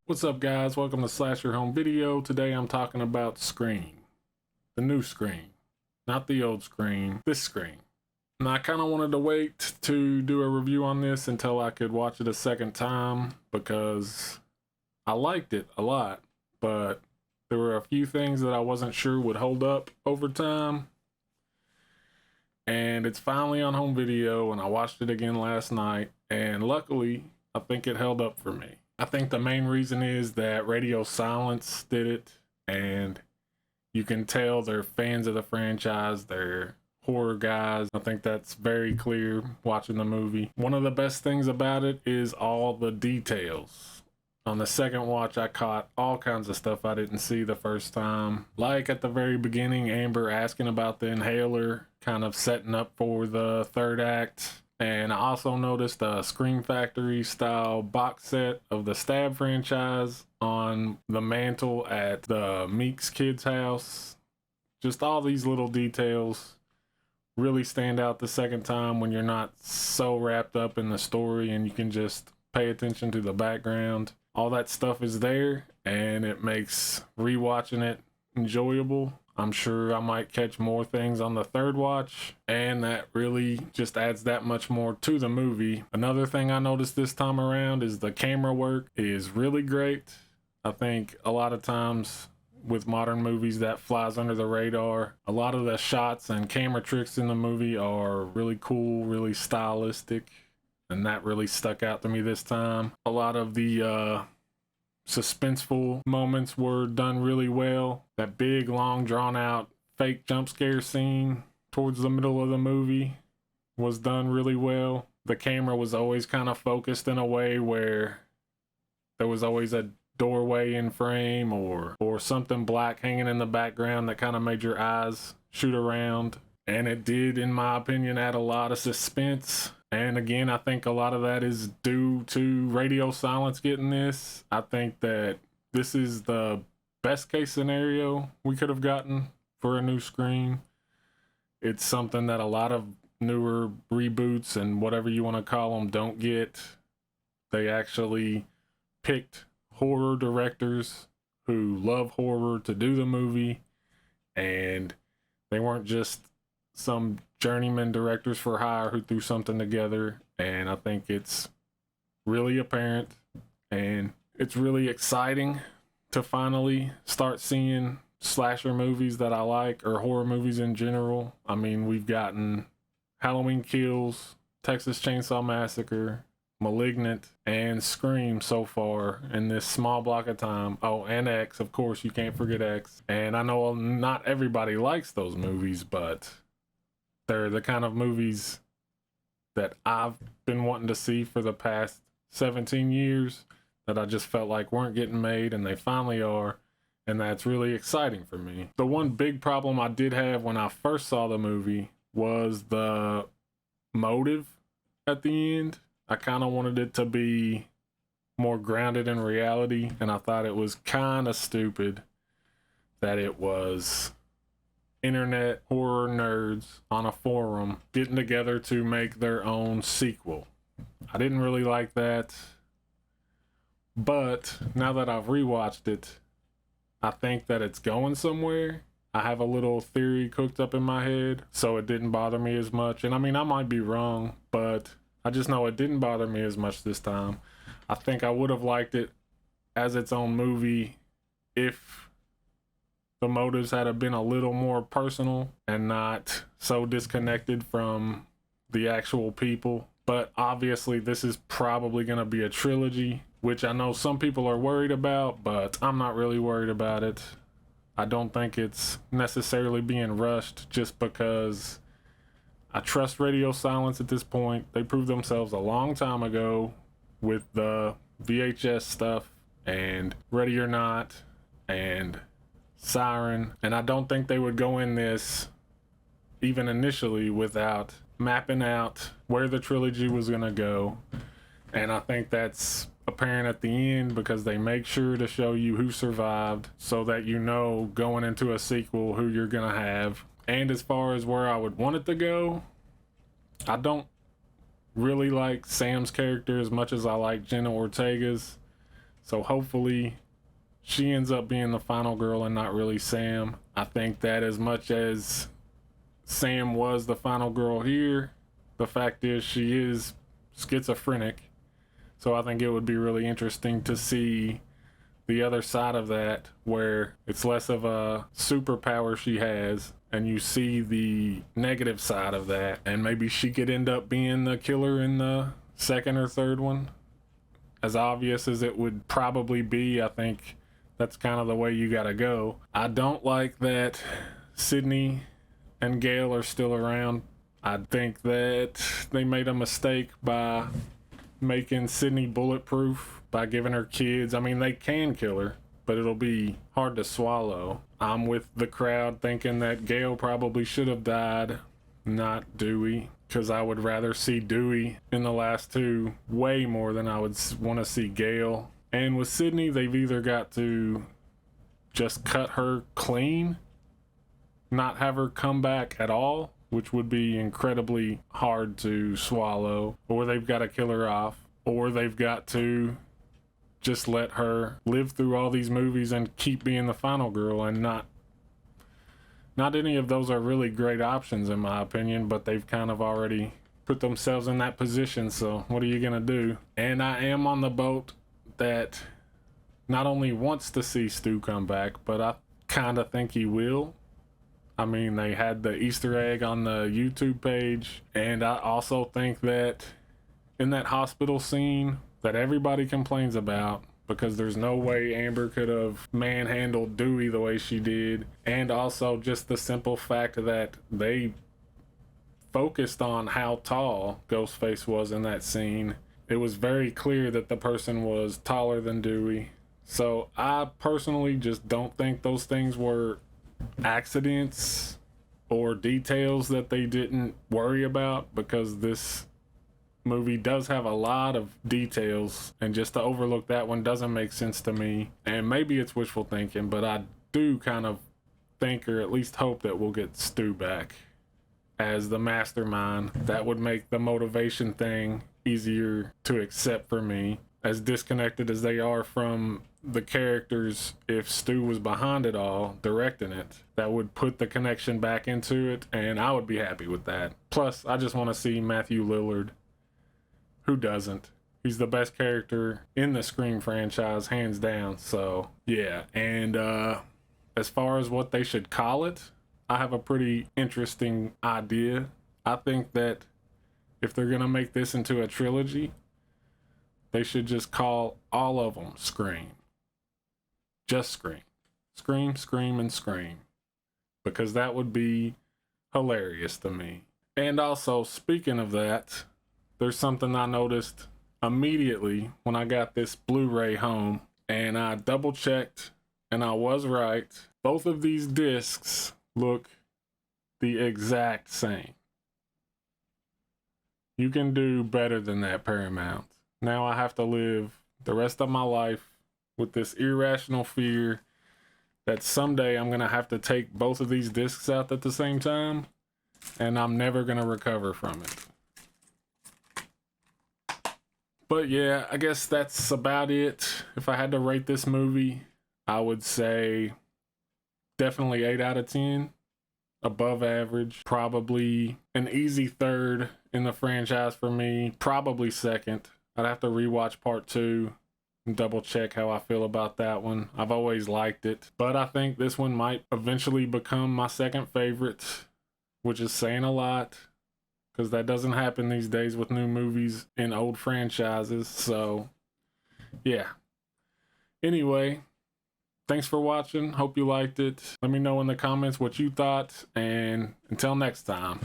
What's up, guys? Welcome to Slasher Home Video. Today I'm talking about Scream. The new Scream. Not the old Scream, this Scream. And I kind of wanted to wait to do a review on this until I could watch it a second time because I liked it a lot, but there were a few things that I wasn't sure would hold up over time. And it's finally on home video, and I watched it again last night, and luckily, I think it held up for me. I think the main reason is that Radio Silence did it, and you can tell they're fans of the franchise, they're horror guys. I think that's very clear watching the movie. One of the best things about it is all the details. On the second watch, I caught all kinds of stuff I didn't see the first time. Like at the very beginning, Amber asking about the inhaler, kind of setting up for the third act. And I also noticed a Scream Factory style box set of the Stab franchise on the mantle at the Meeks kids' house. Just all these little details really stand out the second time when you're not so wrapped up in the story and you can just pay attention to the background. All that stuff is there, and it makes rewatching it enjoyable. I'm sure I might catch more things on the third watch, and that really just adds that much more to the movie. Another thing I noticed this time around is the camera work is really great. I think a lot of times with modern movies that flies under the radar. A lot of the shots and camera tricks in the movie are really cool, really stylistic, and that really stuck out to me this time. A lot of the suspenseful moments were done really well. That big, long, drawn-out fake jump scare scene towards the middle of the movie was done really well. The camera was always kind of focused in a way where there was always a doorway in frame or something black hanging in the background that kind of made your eyes shoot around. And it did, in my opinion, add a lot of suspense. And again, I think a lot of that is due to Radio Silence getting this. I think that this is the best case scenario we could have gotten for a new Scream. It's something that a lot of newer reboots and whatever you want to call them don't get. They actually picked horror directors who love horror to do the movie, and they weren't just some journeyman directors for hire who threw something together. And I think it's really apparent, and it's really exciting to finally start seeing slasher movies that I like, or horror movies in general. I mean, we've gotten Halloween Kills, Texas Chainsaw Massacre, Malignant, and Scream so far in this small block of time. Oh, and X, of course, you can't forget X. And I know not everybody likes those movies, but they're the kind of movies that I've been wanting to see for the past 17 years that I just felt like weren't getting made, and they finally are, and that's really exciting for me. The one big problem I did have when I first saw the movie was the motive at the end. I kind of wanted it to be more grounded in reality, and I thought it was kind of stupid that it was internet horror nerds on a forum getting together to make their own sequel. I didn't really like that, but now that I've rewatched it, I think that it's going somewhere. I have a little theory cooked up in my head, so it didn't bother me as much. And I mean, I might be wrong, but I just know it didn't bother me as much this time. I think I would have liked it as its own movie if the motives had been a little more personal and not so disconnected from the actual people. But obviously this is probably going to be a trilogy, which I know some people are worried about, but I'm not really worried about it. I don't think it's necessarily being rushed just because I trust Radio Silence at this point. They proved themselves a long time ago with the VHS stuff and Ready or Not and Siren, and I don't think they would go in this even initially without mapping out where the trilogy was going to go. And I think that's apparent at the end because they make sure to show you who survived so that you know going into a sequel who you're going to have. And as far as where I would want it to go, I don't really like Sam's character as much as I like Jenna Ortega's. So hopefully she ends up being the final girl and not really Sam. I think that as much as Sam was the final girl here, the fact is she is schizophrenic. So I think it would be really interesting to see the other side of that, where it's less of a superpower she has and you see the negative side of that, and maybe she could end up being the killer in the second or third one. As obvious as it would probably be, I think that's kind of the way you gotta go. I don't like that Sydney and Gail are still around. I think that they made a mistake by making Sydney bulletproof by giving her kids. I mean, they can kill her, but it'll be hard to swallow. I'm with the crowd thinking that Gail probably should have died, not Dewey, because I would rather see Dewey in the last two way more than I would want to see Gail. And with Sydney, they've either got to just cut her clean, not have her come back at all, which would be incredibly hard to swallow, or they've got to kill her off, or they've got to just let her live through all these movies and keep being the final girl. And not any of those are really great options in my opinion, but they've kind of already put themselves in that position, so what are you gonna do? And I am on the boat that not only wants to see Stu come back, but I kind of think he will. I mean, they had the Easter egg on the YouTube page, and I also think that in that hospital scene that everybody complains about, because there's no way Amber could have manhandled Dewey the way she did, and also just the simple fact that they focused on how tall Ghostface was in that scene. It was very clear that the person was taller than Dewey. So I personally just don't think those things were accidents or details that they didn't worry about, because this movie does have a lot of details, and just to overlook that one doesn't make sense to me. And maybe it's wishful thinking, but I do kind of think, or at least hope, that we'll get Stu back as the mastermind. That would make the motivation thing easier to accept for me. As disconnected as they are from the characters, if Stu was behind it all, directing it, that would put the connection back into it, and I would be happy with that. Plus, I just want to see Matthew Lillard. Who doesn't? He's the best character in the Scream franchise, hands down. So, yeah. And as far as what they should call it, I have a pretty interesting idea. I think that if they're going to make this into a trilogy, they should just call all of them Scream. Just Scream. Scream, Scream, and Scream. Because that would be hilarious to me. And also, speaking of that, there's something I noticed immediately when I got this Blu-ray home, and I double checked, and I was right. Both of these discs look the exact same. You can do better than that, Paramount. Now I have to live the rest of my life with this irrational fear that someday I'm gonna have to take both of these discs out at the same time, and I'm never gonna recover from it. But yeah, I guess that's about it. If I had to rate this movie, I would say definitely 8 out of 10. Above average. Probably an easy third in the franchise for me. Probably second. I'd have to rewatch part 2 and double check how I feel about that one. I've always liked it. But I think this one might eventually become my second favorite, which is saying a lot, because that doesn't happen these days with new movies in old franchises. So, yeah. Anyway, thanks for watching. Hope you liked it. Let me know in the comments what you thought, and until next time.